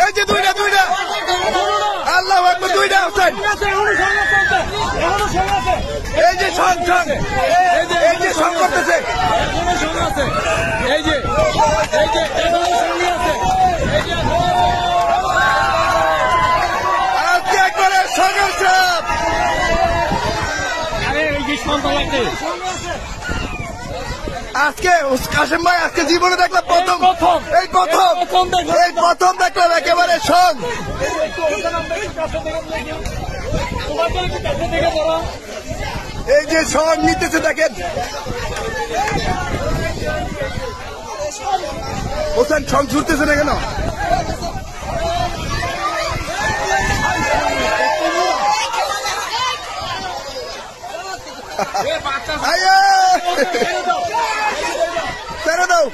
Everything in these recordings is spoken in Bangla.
এই যে দুইটা আল্লাহ আকবার, দুইটা হোসেন। এই যে সং এই যে সং করতেছে, এই যে আজকে একবারে সঙ্গের চাপ। আজকে কাশেম ভাই আজকে জীবনে দেখলাম প্রথম দেখলাম একেবারে সং। এই যে সং নিতেছে দেখেন হোসেন, সং ছুটতেছে না কেন? ছেড়ে দাও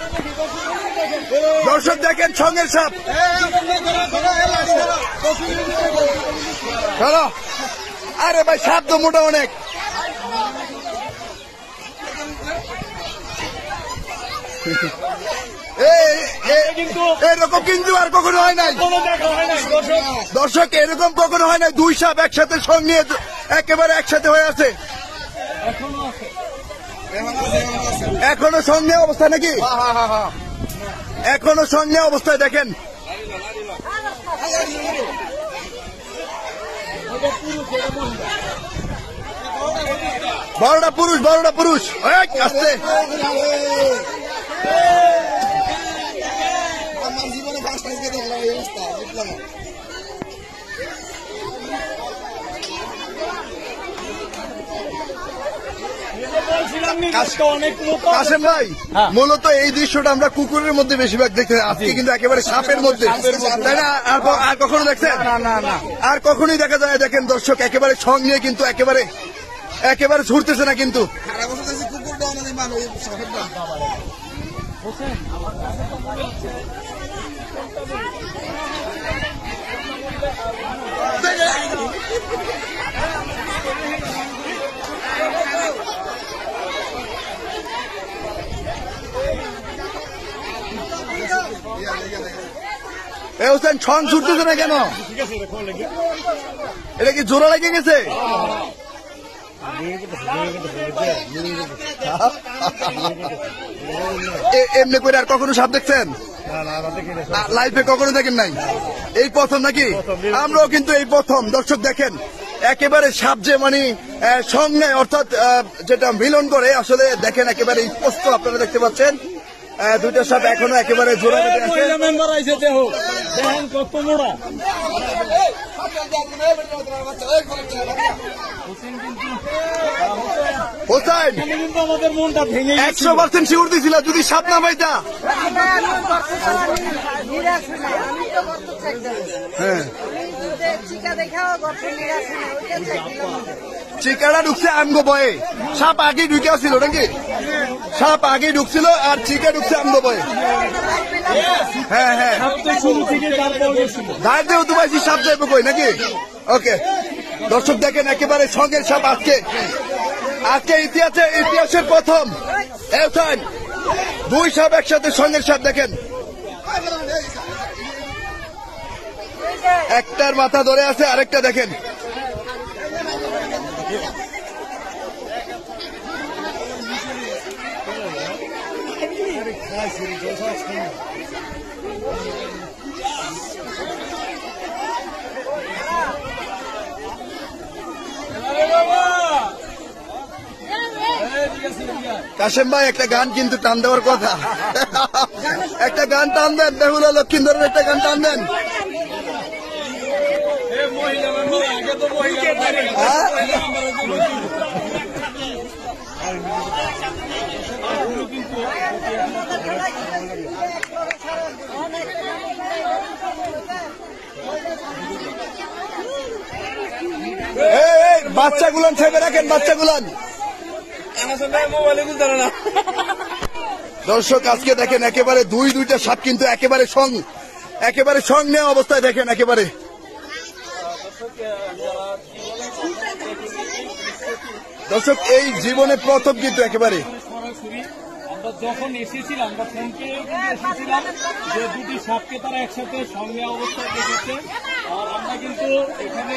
দর্শক, দেখেন সঙ্গের সাপ। আরে ভাই সাপ তো মোটা অনেক। এরকম কিন্তু আর কখনো হয় নাই দর্শক, এরকম কখনো হয় নাই। দুই সাপ একসাথে সঙ্গ নিয়ে একেবারে একসাথে হয়ে আছে। এখনো সঙ্গে অবস্থা নাকি? এখনো সঙ্গে অবস্থায় দেখেন। বড়টা পুরুষ আসছে। আমার জীবনে ফার্স্ট টাইম দেখলাম এই অবস্থা, বুঝলাম। কাশেম ভাই, মূলত এই দৃশ্যটা আমরা কুকুরের মধ্যে বেশিরভাগ দেখতে, আজকে কিন্তু একেবারে সাপের মধ্যে, তাই না? আর কখনো দেখছেন? আর কখনোই দেখা যায়। দেখেন দর্শক, একেবারে সঙ্গ নিয়ে কিন্তু একেবারে ছুটতেছে না কিন্তু। এ হোসেন, ছং ছুটতেছে না কেন? এটা কি জোড়া লেগে গেছে? এমনি করে আর কখনো সাপ দেখছেন? লাইফে কখনো দেখেন নাই? এই প্রথম নাকি? আমরাও কিন্তু এই প্রথম। দর্শক দেখেন, একেবারে সাপ যে মানে সঙ্গে অর্থাৎ যেটা মিলন করে, আসলে দেখেন একেবারে স্পষ্ট আপনারা দেখতে পাচ্ছেন। দুইটা সাপ এখনো একেবারে জোড়া বেঁধে আছে। হোসেন 100% শিওর দিছিল যদি সাপ না পাইতা। হ্যাঁ, চিকাটা ঢুকছে আমগো বয়ে, সাপ আগে ঢুকে ছিল নাকি? সাপ আগে ঢুকছিল আর চিকা ঢুকছে আমগো বয়ে। হ্যাঁ হ্যাঁ, ধার যেহেতু পাইছি সাপ যাইব কই নাকি? ওকে দর্শক দেখেন, একেবারে সঙ্গের সাপ আজকে ইতিহাসের প্রথম। দুই সাপ একসাথে সঙ্গের সাপ দেখেন, একটার মাথা ধরে আছে, আরেকটা দেখেন। কাশেম ভাই, একটা গান কিন্তু টান দেওয়ার কথা। একটা গান টান দেন, বেহুলা লক্ষিন্দরের একটা গান টান দেন। বাচ্চাগুলান ছেপে রাখেন, বাচ্চাগুলান। দর্শক আজকে দেখেন, একেবারে দুইটা সাপ কিন্তু একেবারে সং নেওয়া অবস্থায় দেখেন। একেবারে দর্শক এই জীবনে প্রথম কিন্তু একেবারে আমরা যখন এসেছিলাম বা ফোন পেয়ে এসেছিলাম যে দুটি সাপকে তারা একসাথে সঙ্গে অবস্থায় দেখেছে। আর আমরা কিন্তু এখানে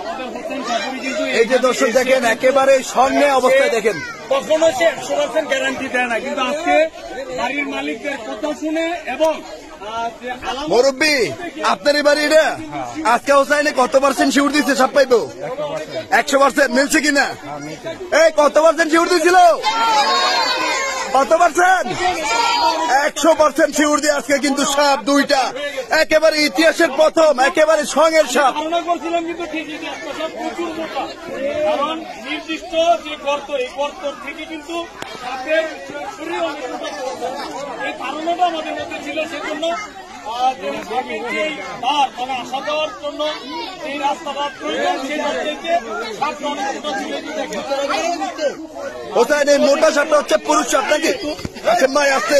আমাদের হোসেন সাপুরি কিন্তু এই যে দর্শক দেখেন একেবারে সঙ্গে অবস্থায় দেখেন, কখনো সে 100% গ্যারান্টি দেয় না, কিন্তু আজকে বাড়ির মালিকদের কথা শুনে এবং মুরব্বী আপনার বাড়ি এটা আজকে হোসাইনে কত পার্সেন্ট শিউর দিচ্ছে সাপ পাইবো? 100% মিলছে কিনা? এই কত পার্সেন্ট শিউর দিয়েছিল? কত পার্সেন্ট? 100% শিউর দিয়ে আজকে কিন্তু সাপ দুইটা একেবারে ইতিহাসের প্রথম একেবারে সঙ্গের সাপ। ধারণা করছিলাম কিন্তু ঠিকই যে একটা সাপ প্রচুর মোটা, কারণ নির্দিষ্ট যে গর্ত এই গর্ত থেকে কিন্তু সাপের শরীর অনেক মোটা। এই ধারণাটা আমাদের মধ্যে ছিল, সেজন্য আসা যাওয়ার জন্য এই রাস্তাটা প্রয়োজন, সেই রাস্তাতে সাপটা অনেক মোটা ছিল। হোসেন এই মোটা সাপটা হচ্ছে পুরুষ সাপ নাকি? আছেন ভাই আসছে।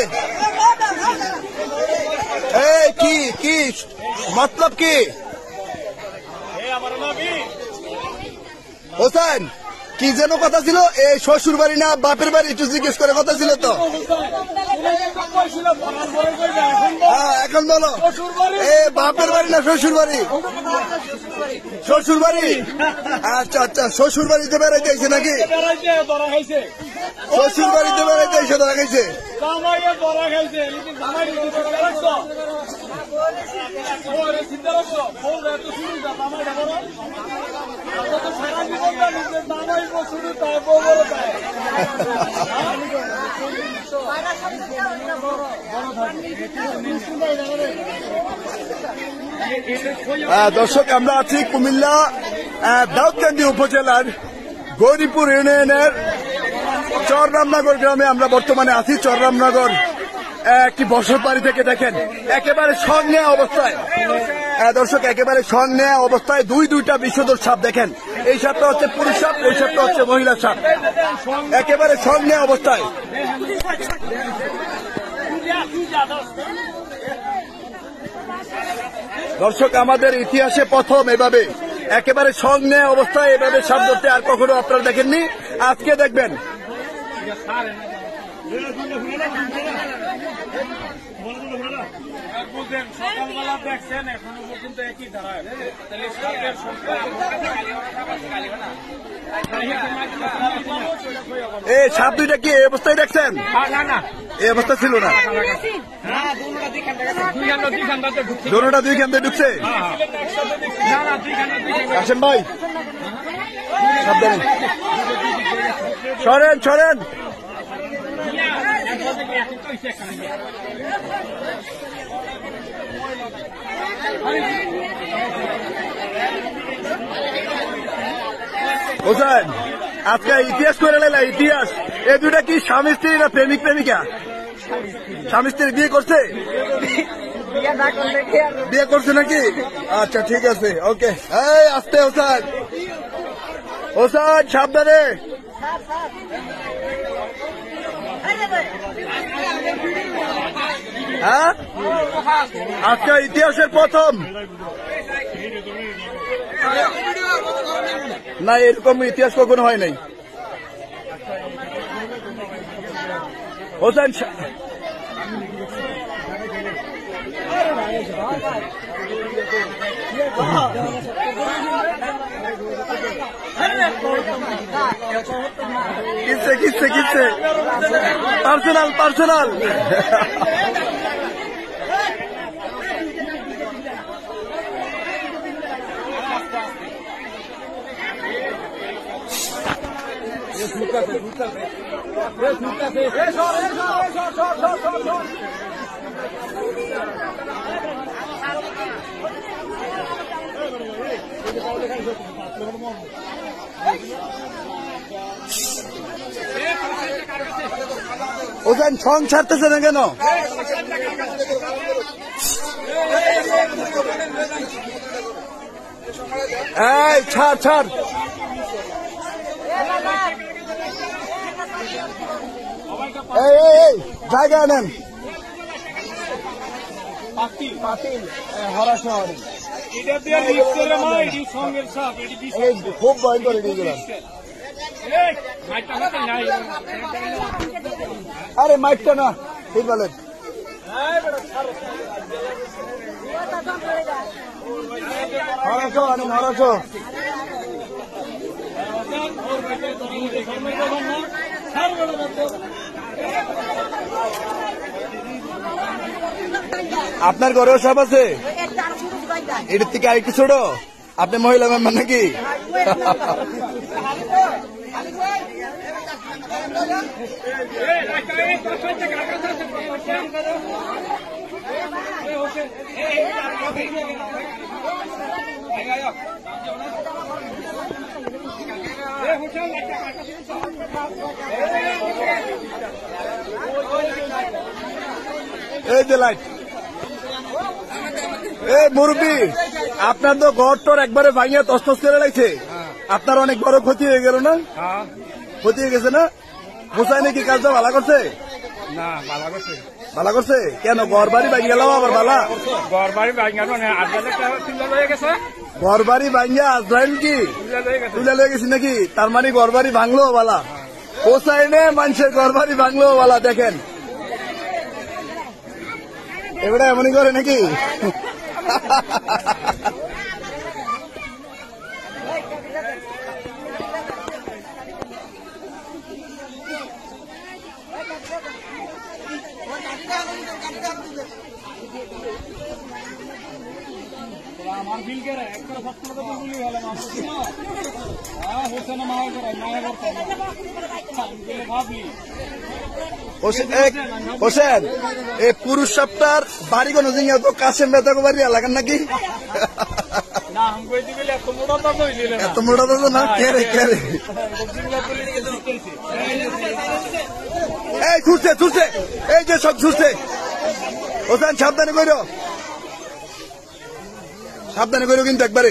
এই কি কি মতলব কি হোসেন? কি যেন কথা ছিল? এই শ্বশুর বাড়ি না বাপের বাড়ি একটু জিজ্ঞেস করে কথা ছিল তো। এখন বলো এ বাপের বাড়ি না শ্বশুর বাড়ি? শ্বশুর বাড়ি। আচ্ছা আচ্ছা, শ্বশুর বাড়িতে বেড়াইতে আইছে নাকি? শ্বশুর বাড়িতে বেড়াইতে আইসে ধরা খাইছে। দর্শক আমরা আছি কুমিল্লা দাউদকান্দি উপজেলার গৌরীপুর ইউনিয়নের চররামনগর গ্রামে আমরা বর্তমানে আছি। চররামনগর একটি বসত বাড়ি থেকে দেখেন একেবারে সঙ্গে অবস্থায় দর্শক একেবারে সঙ্গে অবস্থায় দুইটা বিষধর সাপ দেখেন। এই সাপটা হচ্ছে পুরুষ সাপ, ওই সাপটা হচ্ছে মহিলা সাপ, একেবারে সঙ্গে অবস্থায়। দর্শক আমাদের ইতিহাসে প্রথম এভাবে একেবারে সঙ্গে অবস্থায় এভাবে সাপ ধরতে আর কখনো আপনারা দেখেননি, আজকে দেখবেন। সকালবেলা দেখছেন এখনো পর্যন্ত একই ধারায়, তাহলে সাপের এই সাপ দুইটা কি এই অবস্থায় দেখছেন? এই অবস্থা ছিল না, দোনোটা দুই খান দিয়ে ঢুকছে। আসেন ভাই সাবধানে সরেন সরেন। হোসেন আজকে ইতিহাস করে নিলা, ইতিহাস। এই দুটা কি স্বামী স্ত্রী না প্রেমিক প্রেমিকা? স্বামী স্ত্রী বিয়ে করছে? বিয়ে করছে নাকি? আচ্ছা ঠিক আছে, ওকে। এই আসতে হোসেন, হোসেন সাবধানে। হ্যাঁ আজকে ইতিহাসের প্রথম না, এরকম ইতিহাস কখনো হয় নাই। হোসেন কিসে কিসে কিসে পার্সোনাল পার্সোনাল। ওজন ছং ছাড়তেছে না কেন? এই ছাড় ছাড়। এই জায়গা নেন। হরা শহরে খুব ভয়ঙ্কর এগুলো। আরে মাইকটা না ঠিক বলেন। নড়াছো আপনার ঘরেও সব আছে? এটার থেকে আরেকটু ছোট? আপনি মহিলা মেম্বার নাকি? এই যে লাইট, এই মুরব্বী আপনার তো ঘর টর একবারে ভাঙিয়া তসতস করে লাগছে, আপনার অনেক বড় ক্ষতি হয়ে গেল না? ক্ষতি হয়ে গেছে না? হোসাইনে কি কাজটা ভালো করছে? না, ভালো করছে। ভালো করছে কেন? ঘর বাড়ি ভাঙ গেল আবার ভালা? ঘর বাড়ি ভাঙা মানে তুলে হয়ে গেছে। ঘর বাড়ি ভাঙিয়া আজরাইল কি তুলে লয়ে গেছি নাকি? তার মানে ঘর বাড়ি ভাঙলো ভালা? হোসাইনে মানুষের ঘর বাড়ি ভাঙলো ভালা। দেখেন এবারে এমনই করে নাকি? আমার বিল কে রে একটা সত্তর টাকা বলি হলো হ্যাঁ হোসেন মায়া করে ভাবলি হোসেন এই পুরুষ সপ্তাহ বাড়ি কোন তো কাশেম বেতা বাড়ি এলাকার নাকি? না আমি কই দিবি এত মোটা তো কইলে না, এত মোটা তো না। কে রে কে রে? এই ছুটছে ছুটছে, এই যে সব ছুটছে। হোসেন সাবধানে কইরো, সাবধানে কইরো কিন্তু একবারে।